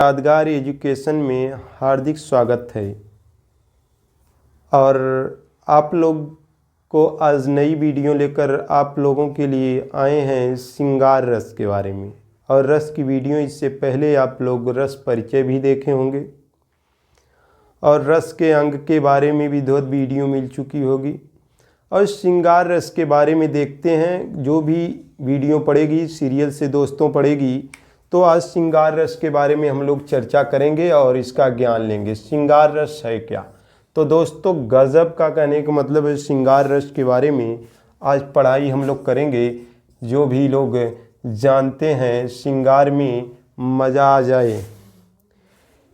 यादगार एजुकेशन में हार्दिक स्वागत है। और आप लोग को आज नई वीडियो लेकर आप लोगों के लिए आए हैं श्रृंगार रस के बारे में। और रस की वीडियो इससे पहले आप लोग रस परिचय भी देखे होंगे और रस के अंग के बारे में भी 2 वीडियो मिल चुकी होगी। और श्रृंगार रस के बारे में देखते हैं, जो भी वीडियो पड़ेगी सीरियल से दोस्तों पड़ेगी, तो आज श्रृंगार रस के बारे में हम लोग चर्चा करेंगे और इसका ज्ञान लेंगे। श्रृंगार रस है क्या? तो दोस्तों, गजब का कहने का मतलब है श्रृंगार रस के बारे में आज पढ़ाई हम लोग करेंगे। जो भी लोग जानते हैं श्रृंगार में मज़ा आ जाए।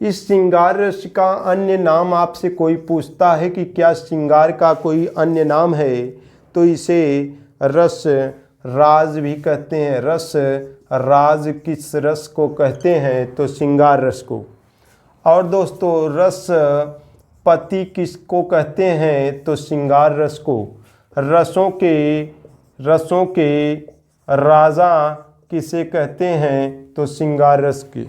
इस श्रृंगार रस का अन्य नाम आपसे कोई पूछता है कि क्या श्रृंगार का कोई अन्य नाम है, तो इसे रस राज भी कहते हैं। रस राज किस रस को कहते हैं? तो श्रृंगार रस को। और दोस्तों, रस पति किसको कहते हैं? तो श्रृंगार रस को। रसों के राजा किसे कहते हैं? तो श्रृंगार रस के।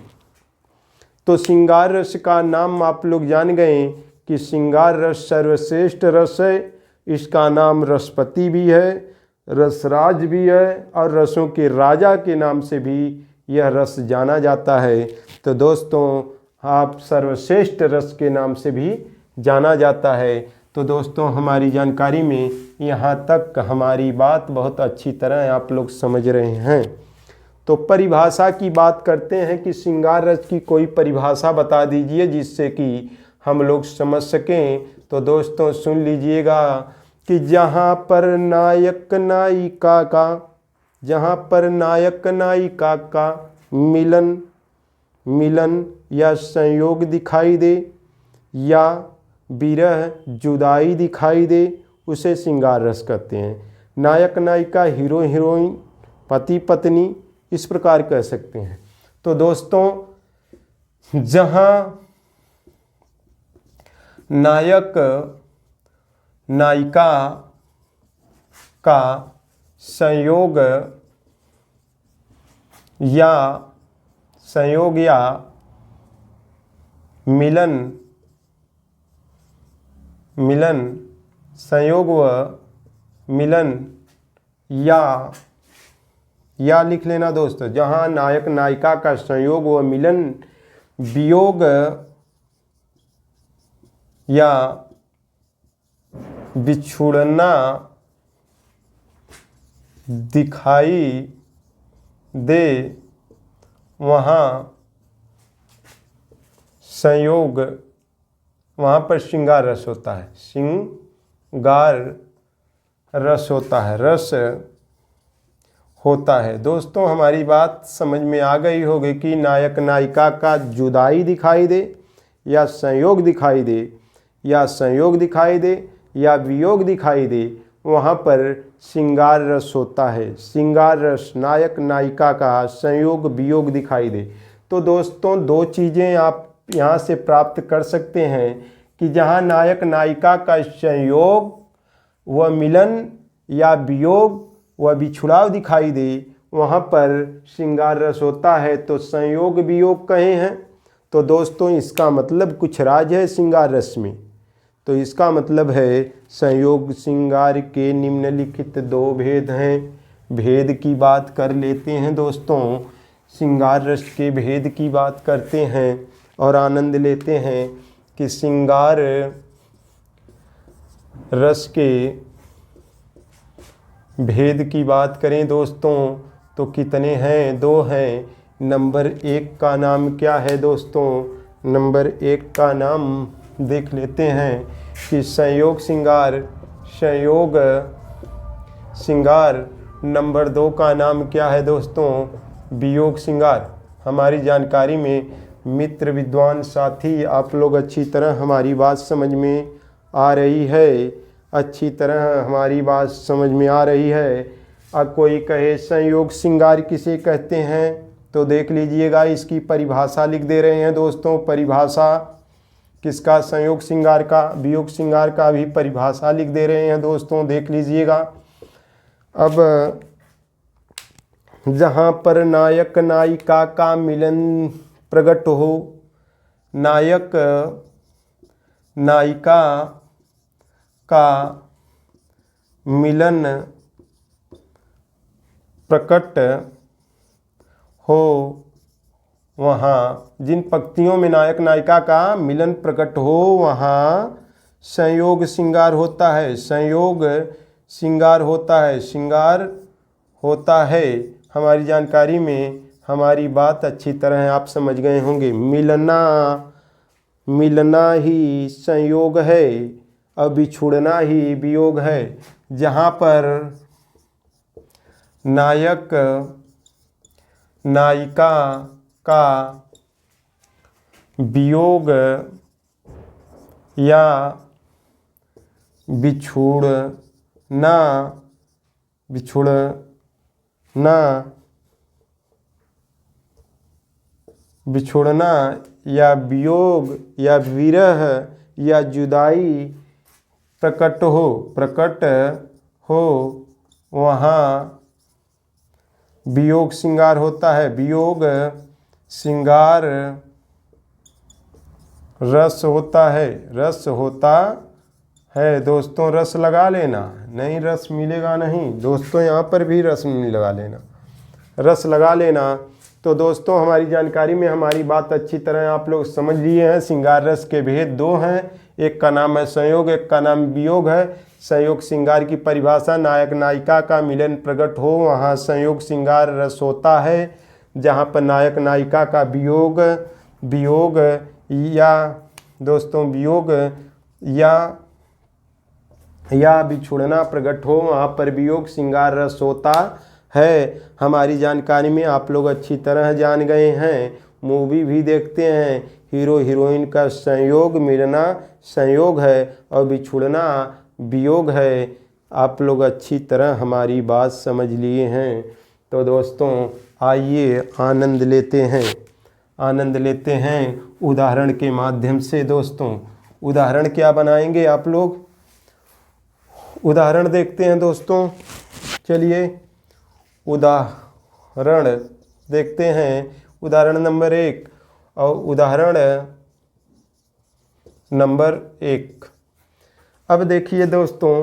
तो श्रृंगार रस का नाम आप लोग जान गए कि श्रृंगार रस सर्वश्रेष्ठ रस है। इसका नाम रसपति भी है, रसराज भी है, और रसों के राजा के नाम से भी यह रस जाना जाता है। तो दोस्तों, आप सर्वश्रेष्ठ रस के नाम से भी जाना जाता है। तो दोस्तों, हमारी जानकारी में यहाँ तक हमारी बात बहुत अच्छी तरह आप लोग समझ रहे हैं। तो परिभाषा की बात करते हैं कि श्रृंगार रस की कोई परिभाषा बता दीजिए जिससे कि हम लोग समझ सकें। तो दोस्तों सुन लीजिएगा कि जहाँ पर नायक नायिका का मिलन या संयोग दिखाई दे या विरह जुदाई दिखाई दे, उसे श्रृंगार रस कहते हैं। नायक नायिका, हीरो हीरोइन, पति पत्नी, इस प्रकार कह सकते हैं। तो दोस्तों, जहाँ नायक नायिका का संयोग या संयोग व मिलन या लिख लेना दोस्तों। जहाँ नायक नायिका का संयोग व मिलन, वियोग या बिछुड़ना दिखाई दे, वहाँ पर श्रृंगार रस होता है। श्रृंगार रस होता है। दोस्तों, हमारी बात समझ में आ गई होगी कि नायक नायिका का जुदाई दिखाई दे या संयोग दिखाई दे या वियोग दिखाई दे, वहाँ पर श्रृंगार रस होता है। श्रृंगार रस नायक नायिका का संयोग वियोग दिखाई दे। तो दोस्तों, 2 चीज़ें आप यहाँ से प्राप्त कर सकते हैं कि जहाँ नायक नायिका का संयोग व मिलन या वियोग व बिछुड़ाव दिखाई दे, वहाँ पर श्रृंगार रस होता है। तो संयोग वियोग कहे हैं। तो दोस्तों, इसका मतलब कुछ राज है श्रृंगार रस में। तो इसका मतलब है संयोग श्रृंगार के निम्नलिखित 2 भेद हैं। भेद की बात कर लेते हैं दोस्तों। श्रृंगार रस के भेद की बात करते हैं और आनंद लेते हैं कि श्रृंगार रस के भेद की बात करें दोस्तों तो कितने हैं? 2 हैं। नंबर 1 का नाम क्या है दोस्तों? नंबर 1 का नाम देख लेते हैं कि संयोग श्रृंगार। नंबर 2 का नाम क्या है दोस्तों? वियोग श्रृंगार। हमारी जानकारी में मित्र विद्वान साथी आप लोग अच्छी तरह हमारी बात समझ में आ रही है। अच्छी तरह हमारी बात समझ में आ रही है। अब कोई कहे संयोग श्रृंगार किसे कहते हैं, तो देख लीजिएगा, इसकी परिभाषा लिख दे रहे हैं दोस्तों। परिभाषा किसका? संयोग श्रृंगार का। वियोग श्रृंगार का भी परिभाषा लिख दे रहे हैं दोस्तों, देख लीजिएगा। अब जहाँ पर नायक नायिका का मिलन प्रकट हो, नायक नायिका का मिलन प्रकट हो वहाँ, जिन पंक्तियों में नायक नायिका का मिलन प्रकट हो वहाँ संयोग श्रृंगार होता है, संयोग श्रृंगार होता है, श्रृंगार होता है। हमारी जानकारी में हमारी बात अच्छी तरह आप समझ गए होंगे। मिलना मिलना ही संयोग है और बिछुड़ना ही वियोग है। जहाँ पर नायक नायिका का वियोग या बिछुड़ना या वियोग या विरह या जुदाई प्रकट हो वहाँ वियोग श्रृंगार होता है, वियोग श्रृंगार रस होता है, रस होता है। दोस्तों रस लगा लेना, नहीं रस मिलेगा नहीं दोस्तों, यहाँ पर भी रस लगा लेना, रस लगा लेना। तो दोस्तों हमारी जानकारी में हमारी बात अच्छी तरह आप लोग समझ लिए हैं। श्रृंगार रस के भेद दो हैं, एक का नाम है संयोग, एक का नाम वियोग है। संयोग श्रृंगार की परिभाषा, नायक नायिका का मिलन प्रकट हो वहाँ संयोग श्रृंगार रस होता है। जहाँ पर नायक नायिका का वियोग या दोस्तों वियोग या बिछुड़ना प्रकट हो वहाँ पर वियोग श्रृंगार रस होता है। हमारी जानकारी में आप लोग अच्छी तरह जान गए हैं। मूवी भी देखते हैं, हीरो हीरोइन का संयोग मिलना संयोग है और बिछुड़ना वियोग है। आप लोग अच्छी तरह हमारी बात समझ लिए हैं। तो दोस्तों आइए आनंद लेते हैं उदाहरण के माध्यम से। दोस्तों उदाहरण क्या बनाएंगे आप लोग, उदाहरण देखते हैं दोस्तों। चलिए उदाहरण देखते हैं, उदाहरण नंबर 1 और उदाहरण नंबर 1। अब देखिए दोस्तों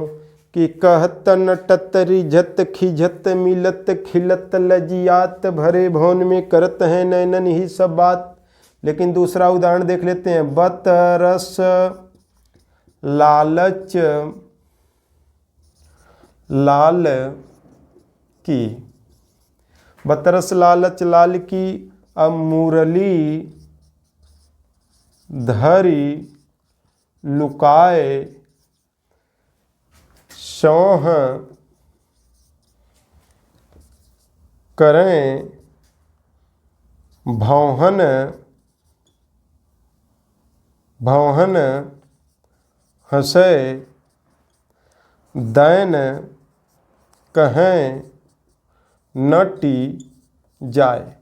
कि कहत नटत रिझत खिझत मिलत खिलत लजियात भरे भवन में करत हैं नैनन ही सब बात। लेकिन दूसरा उदाहरण देख लेते हैं। बतरस लालच लाल की, बतरस लालच लाल की अब मुरली धरी लुकाए सौह करें भौहन हंसे दैन कहें नटी जाए।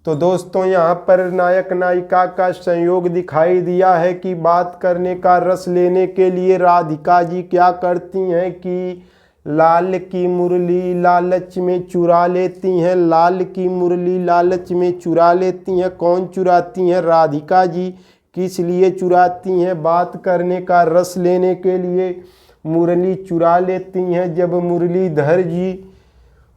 तो दोस्तों यहाँ पर नायक नायिका का संयोग दिखाई दिया है कि बात करने का रस लेने के लिए राधिका जी क्या करती हैं कि लाल की मुरली लालच में चुरा लेती हैं, लाल की मुरली लालच में चुरा लेती हैं। कौन चुराती हैं? राधिका जी। किस लिए चुराती हैं? बात करने का रस लेने के लिए मुरली चुरा लेती हैं। जब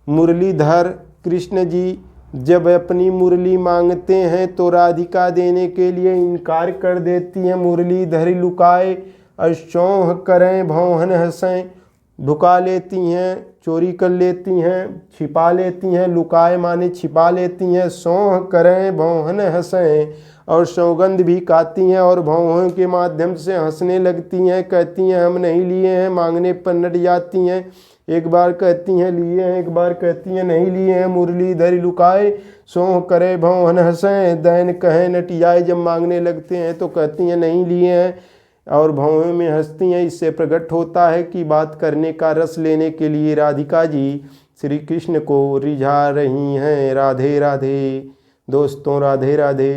मुरलीधर कृष्ण जी जब अपनी मुरली मांगते हैं तो राधिका देने के लिए इनकार कर देती हैं। मुरली धरी लुकाए अशौह करें भौहन हंसें, ढुका लेती हैं, चोरी कर लेती हैं, छिपा लेती हैं। लुकाए माने छिपा लेती हैं। सौह करें भौहन हंसें और सौगंध भी खाती हैं और भौहों के माध्यम से हंसने लगती हैं। कहती हैं हम नहीं लिए हैं, मांगने पर नट जाती हैं। एक बार कहती हैं लिए हैं, एक बार कहती हैं नहीं लिए हैं। मुरली धरी लुकाए सौह करे भौहन हंसें, दैन कहें नटियाए। जब मांगने लगते हैं तो कहती हैं नहीं लिए हैं और भौहों में हंसती हैं। इससे प्रकट होता है कि बात करने का रस लेने के लिए राधिका जी श्री कृष्ण को रिझा रही हैं। राधे राधे दोस्तों, राधे राधे।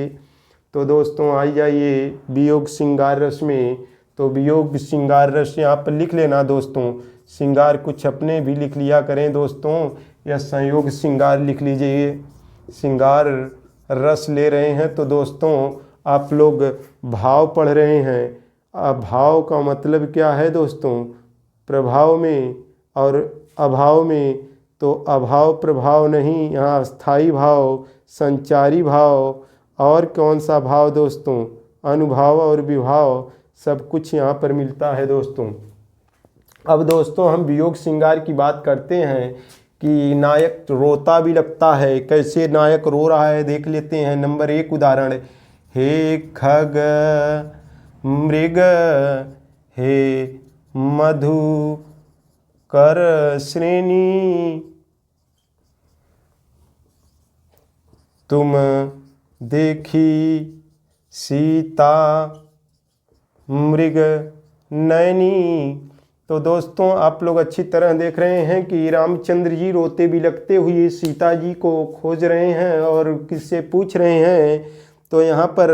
तो दोस्तों आई जाइए वियोग श्रृंगार रस में। तो वियोग श्रृंगार रस यहाँ पर लिख लेना दोस्तों। श्रृंगार कुछ अपने भी लिख लिया करें दोस्तों, या संयोग श्रृंगार लिख लीजिए। श्रृंगार रस ले रहे हैं। तो दोस्तों आप लोग भाव पढ़ रहे हैं। भाव का मतलब क्या है दोस्तों? प्रभाव में और अभाव में। तो अभाव प्रभाव नहीं, यहाँ स्थायी भाव, संचारी भाव और कौन सा भाव दोस्तों? अनुभाव और विभाव, सब कुछ यहाँ पर मिलता है दोस्तों। अब दोस्तों हम वियोग श्रृंगार की बात करते हैं कि नायक रोता भी लगता है। कैसे नायक रो रहा है देख लेते हैं। नंबर 1 उदाहरण, हे खग मृग हे मधु कर श्रेणी, तुम देखी सीता मृग नयनी। तो दोस्तों आप लोग अच्छी तरह देख रहे हैं कि रामचंद्र जी रोते बिलखते हुए सीता जी को खोज रहे हैं और किससे पूछ रहे हैं। तो यहाँ पर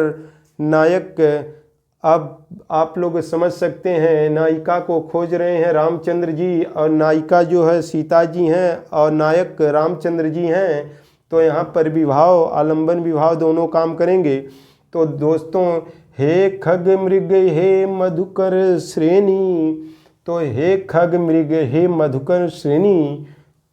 नायक, अब आप लोग समझ सकते हैं, नायिका को खोज रहे हैं रामचंद्र जी, और नायिका जो है सीता जी हैं और नायक रामचंद्र जी हैं। तो यहाँ पर विभाव, आलंबन विभाव दोनों काम करेंगे। तो दोस्तों हे खग मृग हे मधुकर श्रेणी, तो हे खग मृग हे मधुकर श्रेणी,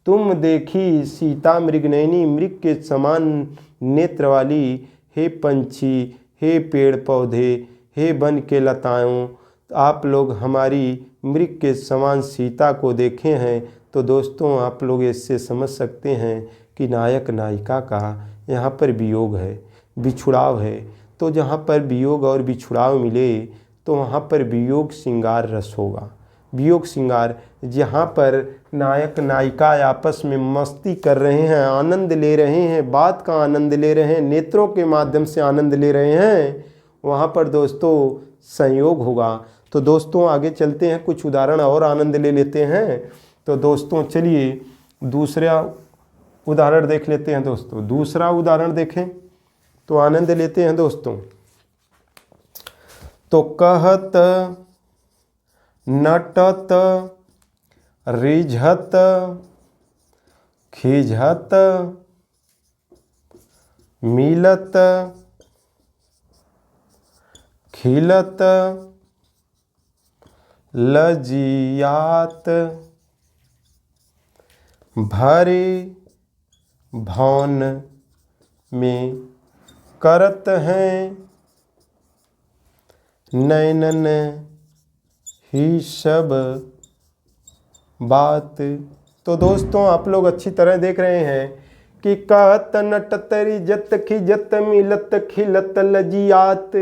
तुम देखी सीता मृगनयनी, मृग के समान नेत्र वाली, हे पंछी, हे पेड़ पौधे, हे वन के लताओं, आप लोग हमारी मृग के समान सीता को देखे हैं। तो दोस्तों आप लोग इससे समझ सकते हैं कि नायक नायिका का यहाँ पर वियोग है, बिछुड़ाव है। तो जहाँ पर वियोग और बिछुड़ाव मिले तो वहाँ पर वियोग श्रृंगार रस होगा। वियोग श्रृंगार, जहाँ पर नायक नायिका आपस में मस्ती कर रहे हैं, आनंद ले रहे हैं, बात का आनंद ले रहे हैं, नेत्रों के माध्यम से आनंद ले रहे हैं, वहाँ पर दोस्तों संयोग होगा। तो दोस्तों आगे चलते हैं, कुछ उदाहरण और आनंद ले लेते हैं। तो दोस्तों चलिए दूसरा उदाहरण देख लेते हैं दोस्तों। दूसरा उदाहरण देखें तो आनंद लेते हैं दोस्तों। तो कहत नटत रिझत खिझत मिलत खिलत लजियात भरे भवन में करत हैं नैनन ही सब बात। तो दोस्तों आप लोग अच्छी तरह देख रहे हैं कि कहत नटत रिझत खिझत मिलत खिलत लजियात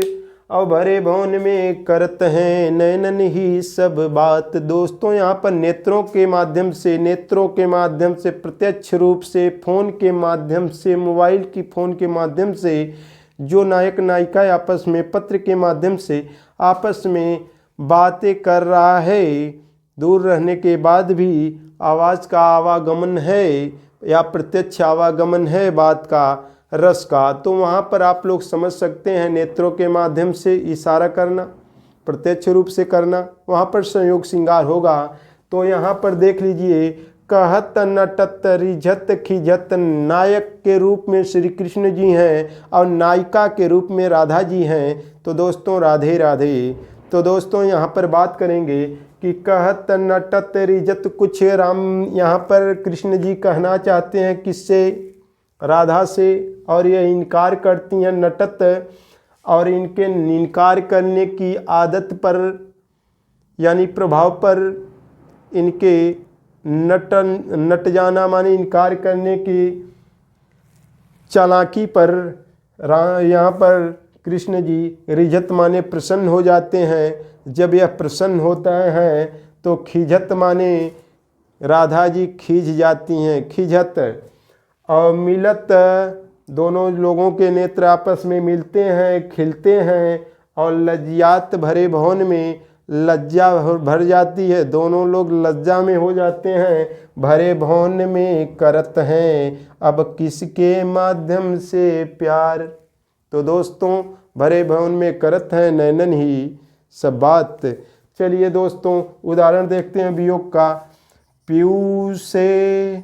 और भरे भवन में करत हैं नैनन ही सब बात। दोस्तों यहाँ पर नेत्रों के माध्यम से प्रत्यक्ष रूप से, फ़ोन के माध्यम से, मोबाइल की फ़ोन के माध्यम से जो नायक नायिका आपस में पत्र के माध्यम से आपस में बातें कर रहा है, दूर रहने के बाद भी आवाज़ का आवागमन है या प्रत्यक्ष आवागमन है बात का, रस का। तो वहाँ पर आप लोग समझ सकते हैं नेत्रों के माध्यम से इशारा करना, प्रत्यक्ष रूप से करना, वहाँ पर संयोग श्रृंगार होगा। तो यहाँ पर देख लीजिए, कहत नटत रिझत खिझत, नायक के रूप में श्री कृष्ण जी हैं और नायिका के रूप में राधा जी हैं। तो दोस्तों राधे राधे। तो दोस्तों यहाँ पर बात करेंगे कि कहत नटत रिझत, कुछ राम यहाँ पर कृष्ण जी कहना चाहते हैं किससे? राधा से, और ये इनकार करती हैं नटत, और इनके इनकार करने की आदत पर यानी प्रभाव पर, इनके नट जाना माने इनकार करने की चालाकी पर यहाँ पर कृष्ण जी रिझत माने प्रसन्न हो जाते हैं। जब यह प्रसन्न होता है तो खिझत माने राधा जी खींच जाती हैं, खिझत। और मिलत, दोनों लोगों के नेत्र आपस में मिलते हैं, खिलते हैं। और लज्जात, भरे भवन में लज्जा भर जाती है, दोनों लोग लज्जा में हो जाते हैं। भरे भवन में करत हैं अब किसके माध्यम से प्यार। तो दोस्तों भरे भवन में करत हैं नैनन ही सब बात। चलिए दोस्तों उदाहरण देखते हैं वियोग का। पीयू से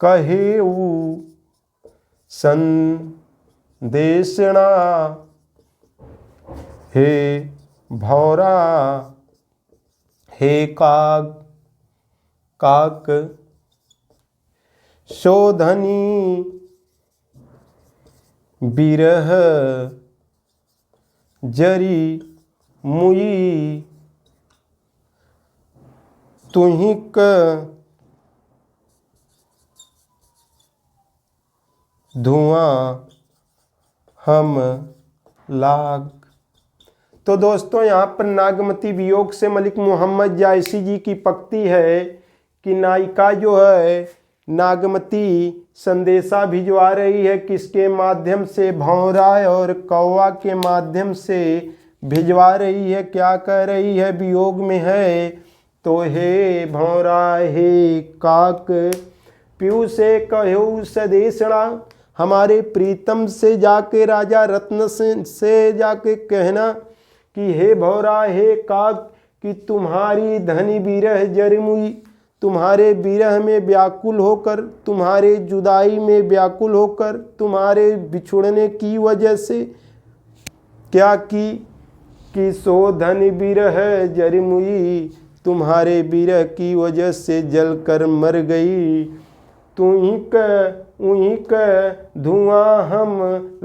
कहेऊ संदेशना हे भौरा हे काक शोधनी बिरह जरी मुई तुहिक धुआं हम लाग। तो दोस्तों यहाँ पर नागमती वियोग से मलिक मोहम्मद जायसी जी की पंक्ति है कि नायिका जो है नागमती संदेशा भिजवा रही है, किसके माध्यम से? भौरा और कौवा के माध्यम से भिजवा रही है। क्या कह रही है? वियोग में है तो हे भौरा हे काक पीयू से कहो सदेशना, हमारे प्रीतम से जाके राजा रत्न से जाके कहना कि हे भौरा हे काक कि तुम्हारी धनी बिरह जरमुई, तुम्हारे बिरह में व्याकुल होकर, तुम्हारे जुदाई में व्याकुल होकर, तुम्हारे बिछुड़ने की वजह से क्या कि सो धनी बिरह जरमुई, तुम्हारे बिरह की वजह से जलकर मर गई। उन्हीं का धुआं हम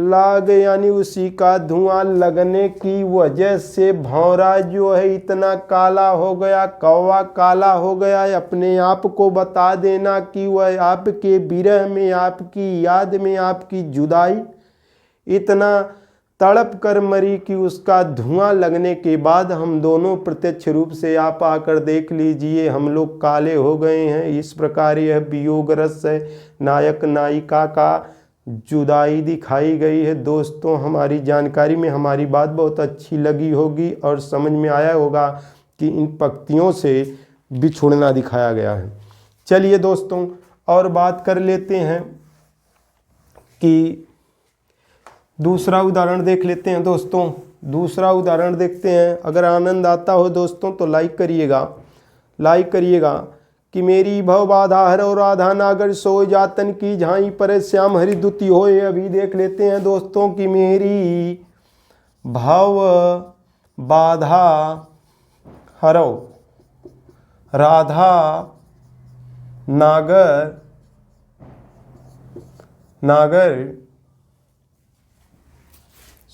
लाग, यानी उसी का धुआं लगने की वजह से भौरा जो है इतना काला हो गया, कौवा काला हो गया। अपने आप को बता देना कि वह आपके विरह में, आपकी याद में, आपकी जुदाई इतना तड़प कर मरी कि उसका धुआं लगने के बाद हम दोनों प्रत्यक्ष रूप से आप आकर देख लीजिए हम लोग काले हो गए हैं। इस प्रकार यह वियोग रस है, नायक नायिका का जुदाई दिखाई गई है। दोस्तों हमारी जानकारी में हमारी बात बहुत अच्छी लगी होगी और समझ में आया होगा कि इन पंक्तियों से बिछुड़ना दिखाया गया है। चलिए दोस्तों और बात कर लेते हैं कि दूसरा उदाहरण देख लेते हैं। दोस्तों दूसरा उदाहरण देखते हैं। अगर आनंद आता हो दोस्तों तो लाइक करिएगा कि मेरी भव बाधा हरो राधा नागर सोय जातन की झाई पर श्याम हरि दुति होए। अभी देख लेते हैं दोस्तों कि मेरी भव बाधा हरो राधा नागर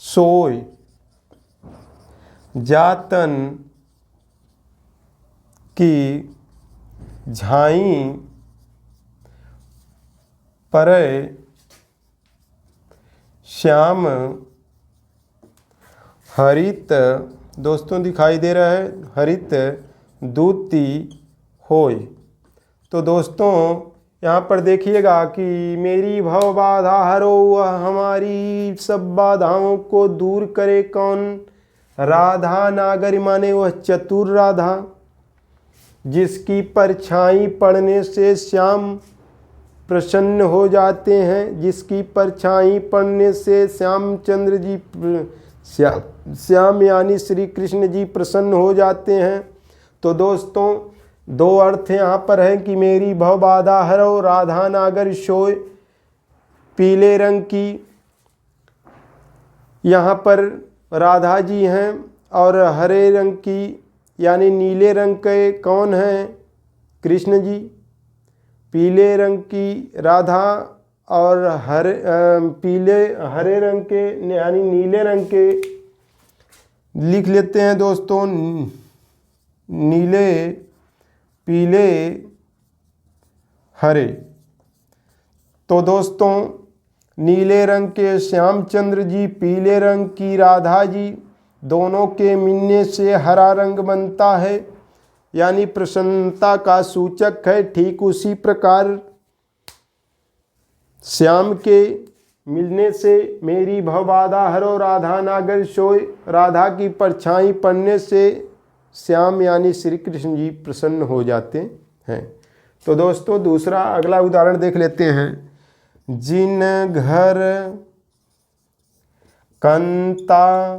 सोय जातन की झाई पर श्याम हरित, दोस्तों दिखाई दे रहा है हरित दूती होय। तो दोस्तों यहाँ पर देखिएगा कि मेरी भव बाधा हरो, वह हमारी सब बाधाओं को दूर करे कौन? राधा नागर माने वह चतुर राधा, जिसकी परछाई पड़ने से श्याम प्रसन्न हो जाते हैं, जिसकी परछाई पड़ने से श्यामचंद्र जी श्याम यानी श्री कृष्ण जी प्रसन्न हो जाते हैं। तो दोस्तों दो अर्थ यहाँ पर है कि मेरी भव बाधा हरो राधा नागर सोय, पीले रंग की यहाँ पर राधा जी हैं और हरे रंग की यानी नीले रंग के कौन हैं? कृष्ण जी। पीले रंग की राधा और हरे रंग के यानी नीले रंग के लिख लेते हैं दोस्तों, नीले पीले हरे। तो दोस्तों नीले रंग के श्यामचंद्र जी, पीले रंग की राधा जी, दोनों के मिलने से हरा रंग बनता है यानी प्रसन्नता का सूचक है। ठीक उसी प्रकार श्याम के मिलने से मेरी भव बाधा हरो राधा नागर सोय, राधा की परछाई पड़ने से श्याम यानी श्री कृष्ण जी प्रसन्न हो जाते हैं। तो दोस्तों दूसरा अगला उदाहरण देख लेते हैं। जिन घर कंता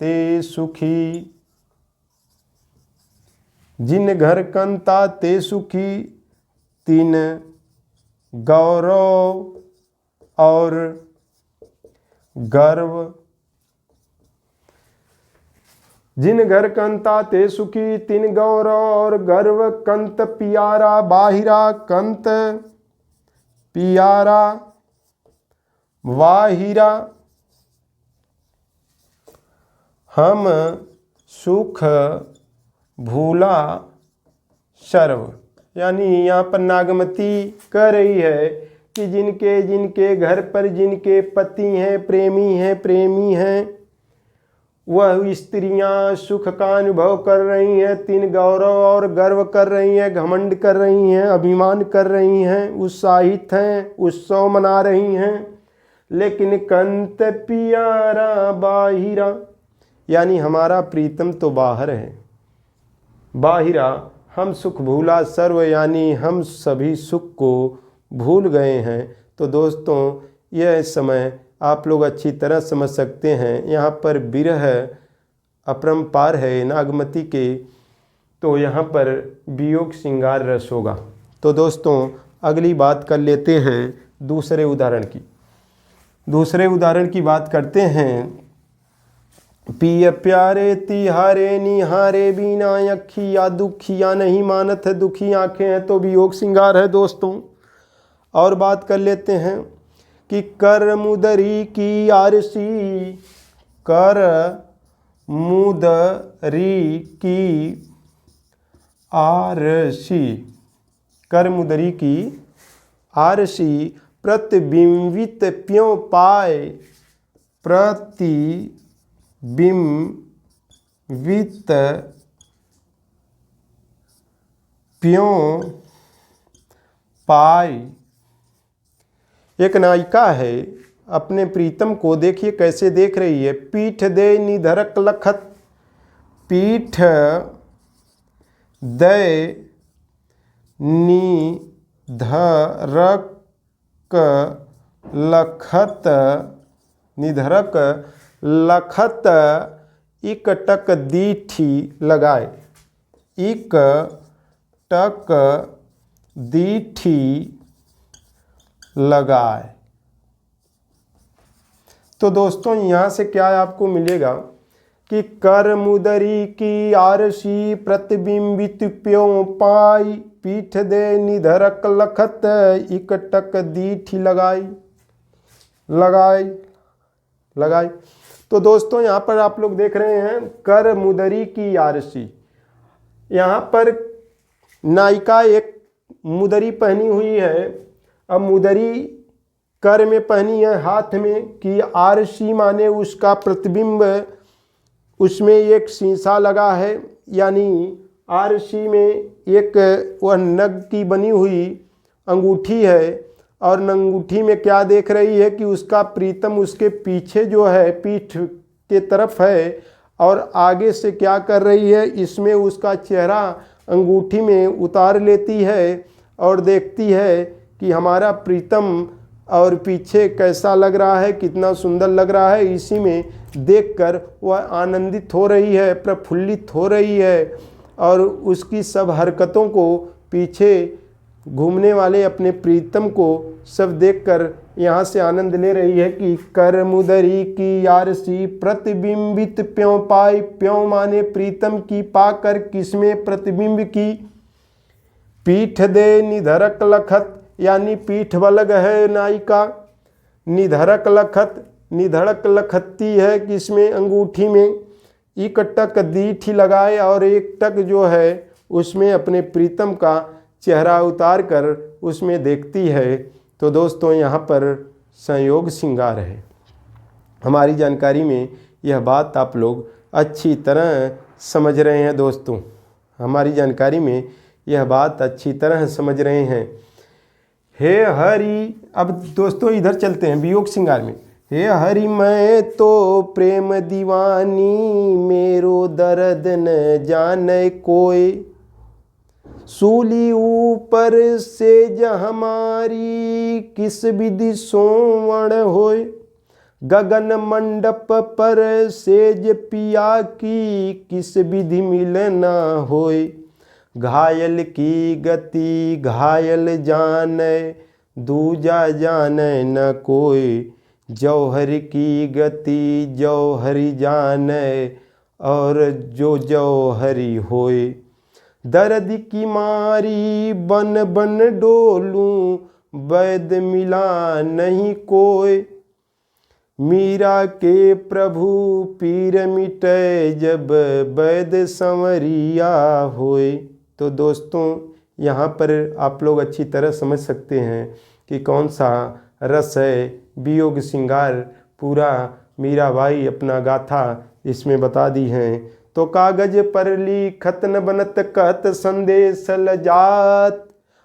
ते सुखी, जिन घर कंता ते सुखी, तीन गौरव और गर्व। जिन घर कंता ते सुखी तिन गौरव और गर्व। कंत पियारा बाहिरा कंत पियारा वाहिरा। हम सुख भूला सर्व। यानी यहाँ पर नागमती कह रही है कि जिनके जिनके घर पर जिनके पति हैं, प्रेमी हैं, वह स्त्रियां सुख का अनुभव कर रही हैं, तीन गौरव और गर्व कर रही हैं, घमंड कर रही हैं, अभिमान कर रही हैं, उत्साहित हैं, उत्सव मना रही हैं। लेकिन कंत पियारा बाहिरा, यानी हमारा प्रीतम तो बाहर है। बाहिरा हम सुख भूला सर्व, यानी हम सभी सुख को भूल गए हैं। तो दोस्तों यह समय आप लोग अच्छी तरह समझ सकते हैं। यहाँ पर विरह अपरंपार है नागमती के, तो यहाँ पर वियोग श्रृंगार रस होगा। तो दोस्तों अगली बात कर लेते हैं दूसरे उदाहरण की। दूसरे उदाहरण की बात करते हैं। पिय प्यारे तिहारे निहारे बिना अखिया दुखिया नहीं मानत है, दुखी आंखें हैं तो वियोग श्रृंगार है दोस्तों। और बात कर लेते हैं कि कर मुदरी की आरसी, कर मुदरी की आरसी, कर मुदरी की आरसी प्रतिबिंबित प्यों पाए, प्रतिबिंबित प्यों पाए। एक नायिका है, अपने प्रीतम को देखिए कैसे देख रही है। पीठ दे निधरक लखत, पीठ दे निधरक लखत, निधरक लखत इक टक दीठी लगाए, इक टक दीठी लगाए। तो दोस्तों यहाँ से क्या आपको मिलेगा कि कर मुदरी की आरसी प्रतिबिंबित प्यों पाई, पीठ दे निधरक लखत इक टक दीठी लगाई, लगाई। तो दोस्तों यहाँ पर आप लोग देख रहे हैं कर मुदरी की आरसी। यहाँ पर नायिका एक मुदरी पहनी हुई है। अब मुदरी कर में पहनी है हाथ में, कि आरसी माने उसका प्रतिबिंब, उसमें एक शीशा लगा है। यानी आरसी में एक वह नग की बनी हुई अंगूठी है, और अंगूठी में क्या देख रही है कि उसका प्रीतम उसके पीछे जो है पीठ के तरफ है, और आगे से क्या कर रही है, इसमें उसका चेहरा अंगूठी में उतार लेती है और देखती है कि हमारा प्रीतम और पीछे कैसा लग रहा है, कितना सुंदर लग रहा है। इसी में देखकर वह आनंदित हो रही है, प्रफुल्लित हो रही है, और उसकी सब हरकतों को, पीछे घूमने वाले अपने प्रीतम को सब देखकर यहाँ से आनंद ले रही है कि कर मुदरी की आरसी प्रतिबिंबित प्यों पाई। प्यों माने प्रीतम की, पाकर किसमें, प्रतिबिंब की। पीठ दे निधरक लखत, यानी पीठ बलग है नायिका। निधरक लखत, निधड़क लखती है किसमें, अंगूठी में। एक टक दीठी लगाए, और एक टक जो है उसमें अपने प्रीतम का चेहरा उतार कर उसमें देखती है। तो दोस्तों यहाँ पर संयोग श्रृंगार है। हमारी जानकारी में यह बात आप लोग अच्छी तरह समझ रहे हैं दोस्तों, हमारी जानकारी में यह बात अच्छी तरह समझ रहे हैं। हे हरि, अब दोस्तों इधर चलते हैं वियोग श्रृंगार में। हे हरि मैं तो प्रेम दीवानी, मेरो दर्द न जाने कोई। सूली ऊपर सेज हमारी, किस विधि सोवण होय। गगन मंडप पर सेज पिया की, किस विधि मिलना होय। घायल की गति घायल जाने, दूजा जाने न कोई, जौहर की गति जौहरी जाने, और जो जौहरी होए। दर्द की मारी बन बन डोलूं, वैद मिला नहीं कोई। मीरा के प्रभु पीर मिटे, जब वैद संवरिया होए। तो दोस्तों यहाँ पर आप लोग अच्छी तरह समझ सकते हैं कि कौन सा रस है। वियोग श्रृंगार पूरा मीराबाई अपना गाथा इसमें बता दी हैं। तो कागज पर लिखत न बनत, कहत संदेश लजात।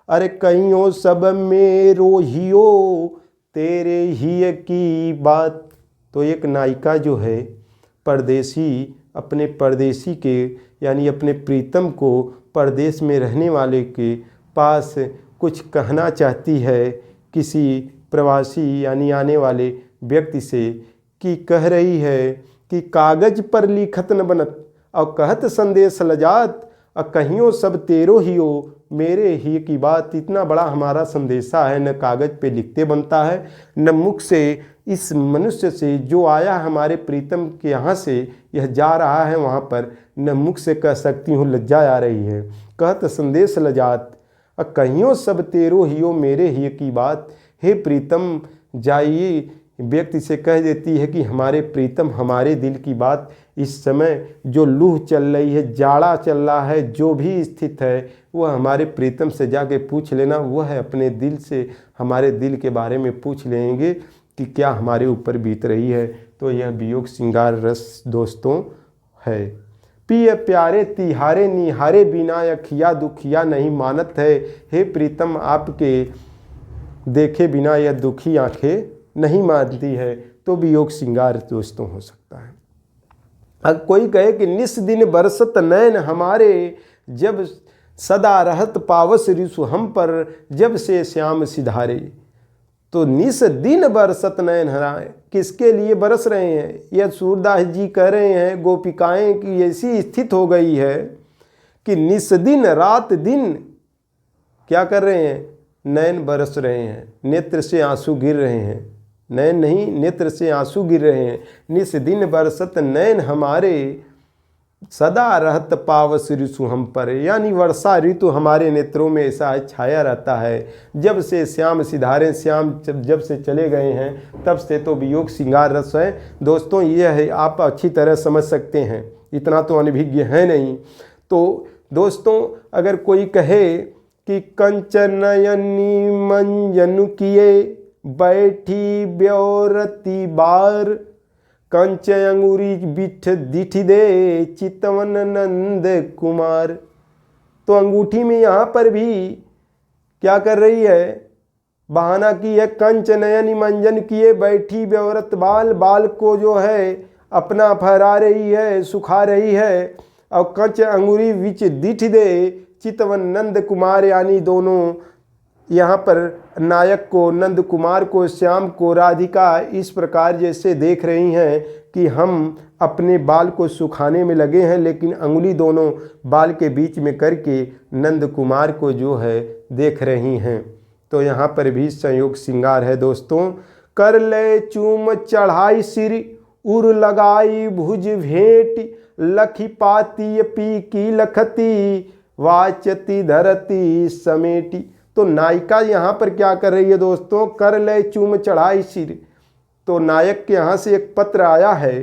अरे कहियो सब मेरो हियो, तेरे ही की बात। तो एक नायिका जो है परदेसी, अपने परदेसी के यानी अपने प्रीतम को परदेश में रहने वाले के पास कुछ कहना चाहती है किसी प्रवासी यानी आने वाले व्यक्ति से, कि कह रही है कि कागज पर लिखत न बनत, और कहत संदेश लजात। और कहियो सब तेरो हियो, मेरे ही की बात। इतना बड़ा हमारा संदेशा है, न कागज पे लिखते बनता है, न मुख से इस मनुष्य से जो आया हमारे प्रीतम के यहाँ से यह जा रहा है वहाँ पर, न मुख से कह सकती हूँ, लज्जा आ रही है। कहत संदेश लजात, और कहियो सब तेरो हियो, मेरे ही की बात। हे प्रीतम जाइए, व्यक्ति से कह देती है कि हमारे प्रीतम हमारे दिल की बात। इस समय जो लूह चल रही है, जाड़ा चल रहा है, जो भी स्थित है वह हमारे प्रीतम से जाके पूछ लेना। वह अपने दिल से हमारे दिल के बारे में पूछ लेंगे कि क्या हमारे ऊपर बीत रही है। तो यह वियोग श्रृंगार रस दोस्तों है। पिय प्यारे तिहारे निहारे, बिना अखिया दुखिया नहीं मानत है। हे प्रीतम आपके देखे बिना यह दुखी आंखें नहीं मानती है। तो वियोग श्रृंगार दोस्तों हो सकता है। अब कोई कहे कि निस दिन बरसत नैन हमारे, जब सदा रहत पावस रिसु हम पर, जब से श्याम सिधारे। तो निस दिन बरसत नैन हमारे, किसके लिए बरस रहे हैं? यह सूरदास जी कह रहे हैं गोपिकाएं की ऐसी स्थिति हो गई है कि निस दिन रात दिन क्या कर रहे हैं? नैन बरस रहे हैं, नेत्र से आंसू गिर रहे हैं। नैन नहीं, नेत्र से आंसू गिर रहे हैं। निस दिन बरसत नैन हमारे, सदा रहत पावस ऋतु हम पर, यानी वर्षा ऋतु हमारे नेत्रों में ऐसा छाया रहता है। जब से श्याम सिधारे, श्याम जब से चले गए हैं तब से तो वियोग श्रृंगार रस है। दोस्तों यह है, आप अच्छी तरह समझ सकते हैं, इतना तो अनभिज्ञ है नहीं। तो दोस्तों अगर कोई कहे कि कंचनयनी मंजन किए, बैठी ब्योरती बार, कंच अंगूरी बिठ दिठी दे, चितवन नंद कुमार। तो अंगूठी में यहाँ पर भी क्या कर रही है? बहाना की है, कंच नयन मंजन किए, बैठी ब्योरत बाल, बाल को जो है अपना फहरा रही है, सुखा रही है। और कंच अंगूरी बिच दिठ दे, चितवन नंद कुमार, यानी दोनों यहाँ पर नायक को, नंद कुमार को, श्याम को, राधिका इस प्रकार जैसे देख रही हैं कि हम अपने बाल को सुखाने में लगे हैं, लेकिन अंगुली दोनों बाल के बीच में करके नंद कुमार को जो है देख रही हैं। तो यहाँ पर भी संयोग श्रृंगार है दोस्तों। कर ले चूम चढ़ाई सिर, उर लगाई भुज भेंट, लखी पाती पी की लखती, वाचती धरती समेटी। तो नायिका यहाँ पर क्या कर रही है दोस्तों? कर ले चूम चढ़ाई सिर। तो नायक के यहाँ से एक पत्र आया है,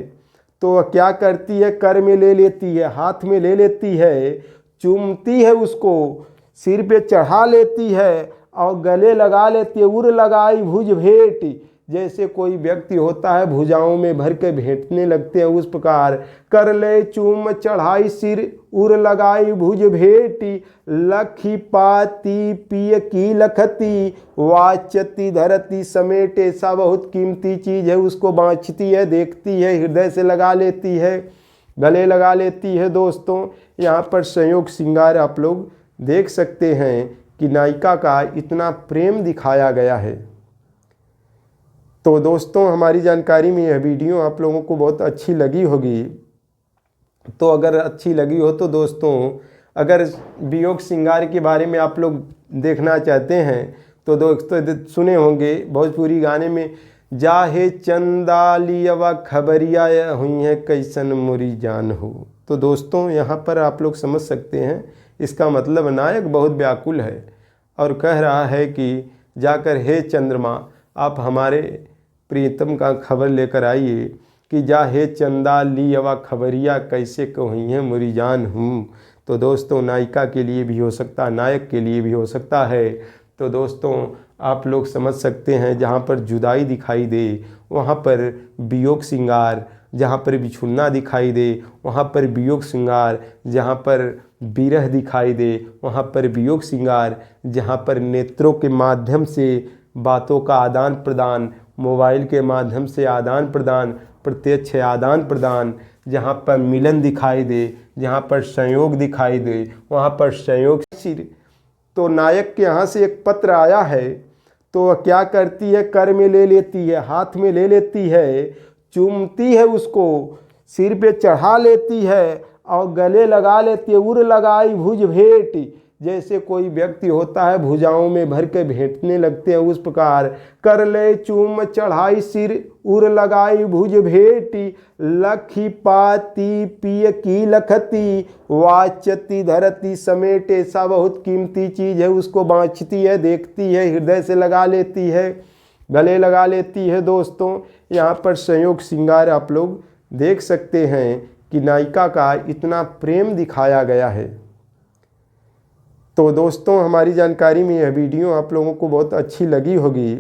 तो वह क्या करती है? कर में ले लेती है, हाथ में ले लेती है, चूमती है, उसको सिर पे चढ़ा लेती है और गले लगा लेती है। उर लगाई भुज भेंट, जैसे कोई व्यक्ति होता है भुजाओं में भर के भेंटने लगते हैं, उस प्रकार कर ले चूम चढ़ाई सिर, उर लगाई भुज भेंटी, लखी पाती पिय की लखती, वाचती धरती समेट। ऐसा बहुत कीमती चीज़ है, उसको बाँचती है, देखती है, हृदय से लगा लेती है, गले लगा लेती है। दोस्तों यहाँ पर संयोग श्रृंगार आप लोग देख सकते हैं कि नायिका का इतना प्रेम दिखाया गया है। तो दोस्तों हमारी जानकारी में यह वीडियो आप लोगों को बहुत अच्छी लगी होगी। तो अगर अच्छी लगी हो तो दोस्तों, अगर वियोग श्रृंगार के बारे में आप लोग देखना चाहते हैं तो दोस्तों सुने होंगे भोजपुरी गाने में, जाहे चंदा लियवा खबरिया हुई है कैसन मुरी जान हो। तो दोस्तों यहाँ पर आप लोग समझ सकते हैं, इसका मतलब नायक बहुत व्याकुल है और कह रहा है कि जाकर हे चंद्रमा आप हमारे प्रियतम का खबर लेकर आइए कि जा हे चंदा लियवा खबरिया कैसे कही है मुरी जान हूँ। तो दोस्तों नायिका के लिए भी हो सकता है, नायक के लिए भी हो सकता है। तो दोस्तों आप लोग समझ सकते हैं, जहाँ पर जुदाई दिखाई दे वहाँ पर वियोग श्रृंगार, जहाँ पर बिछुन्ना दिखाई दे वहाँ पर वियोग श्रृंगार, जहाँ पर विरह दिखाई दे वहाँ पर वियोग श्रृंगार, जहाँ पर नेत्रों के माध्यम से बातों का आदान प्रदान, मोबाइल के माध्यम से आदान प्रदान, प्रत्यक्ष आदान प्रदान, जहाँ पर मिलन दिखाई दे, जहाँ पर संयोग दिखाई दे वहाँ पर संयोग सिर। तो नायक के यहाँ से एक पत्र आया है, तो वह क्या करती है, कर में ले लेती है, हाथ में ले लेती है, चूमती है, उसको सिर पे चढ़ा लेती है और गले लगा लेती है। उर लगाई भुज भेंट, जैसे कोई व्यक्ति होता है भुजाओं में भर के भेंटने लगते हैं, उस प्रकार कर ले चूम चढ़ाई सिर, उर लगाई भुज भेंटी, लखी पाती पिय की लखती, वाचती धरती समेट। ऐसा बहुत कीमती चीज़ है, उसको बाँचती है, देखती है, हृदय से लगा लेती है, गले लगा लेती है। दोस्तों यहाँ पर संयोग श्रृंगार आप लोग देख सकते हैं कि नायिका का इतना प्रेम दिखाया गया है। तो दोस्तों हमारी जानकारी में यह वीडियो आप लोगों को बहुत अच्छी लगी होगी।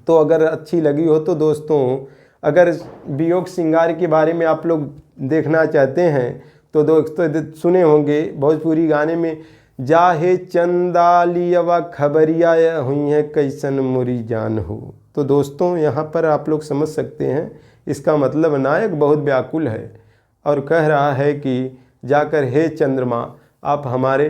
तो अगर अच्छी लगी हो तो दोस्तों अगर वियोग श्रृंगार के बारे में आप लोग देखना चाहते हैं तो दोस्तों सुने होंगे भोजपुरी गाने में, जाहे चंदा लियवा खबरिया हुई है कैसन मुरी जान हो। तो दोस्तों यहाँ पर आप लोग समझ सकते हैं, इसका मतलब नायक बहुत व्याकुल है और कह रहा है कि जाकर हे चंद्रमा आप हमारे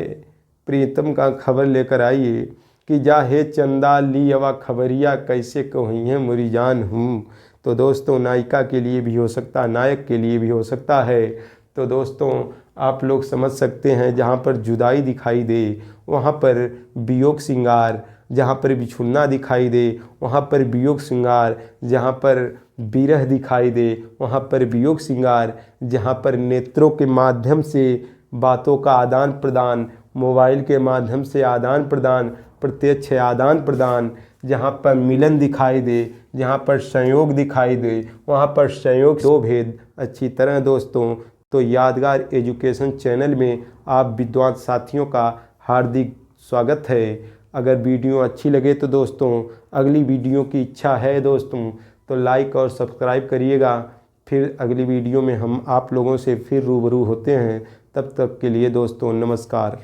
प्रियतम का खबर लेकर आइए कि जा हे चंदा लियवा खबरिया कैसे कही है मुरी जान हूँ। तो दोस्तों नायिका के लिए भी हो सकता है, नायक के लिए भी हो सकता है। तो दोस्तों आप लोग समझ सकते हैं, जहाँ पर जुदाई दिखाई दे वहाँ पर वियोग श्रृंगार, जहाँ पर बिछुन्ना दिखाई दे वहाँ पर वियोग श्रृंगार, जहाँ पर विरह दिखाई दे वहाँ पर वियोग श्रृंगार, जहाँ पर नेत्रों के माध्यम से बातों का आदान प्रदान, मोबाइल के माध्यम से आदान प्रदान, प्रत्यक्ष आदान प्रदान, जहाँ पर मिलन दिखाई दे, जहाँ पर संयोग दिखाई दे वहाँ पर संयोग दो भेद अच्छी तरह। दोस्तों तो यादगार एजुकेशन चैनल में आप विद्वान साथियों का हार्दिक स्वागत है। अगर वीडियो अच्छी लगे तो दोस्तों अगली वीडियो की इच्छा है दोस्तों तो लाइक और सब्सक्राइब करिएगा। फिर अगली वीडियो में हम आप लोगों से फिर रूबरू होते हैं। तब तक के लिए दोस्तों नमस्कार।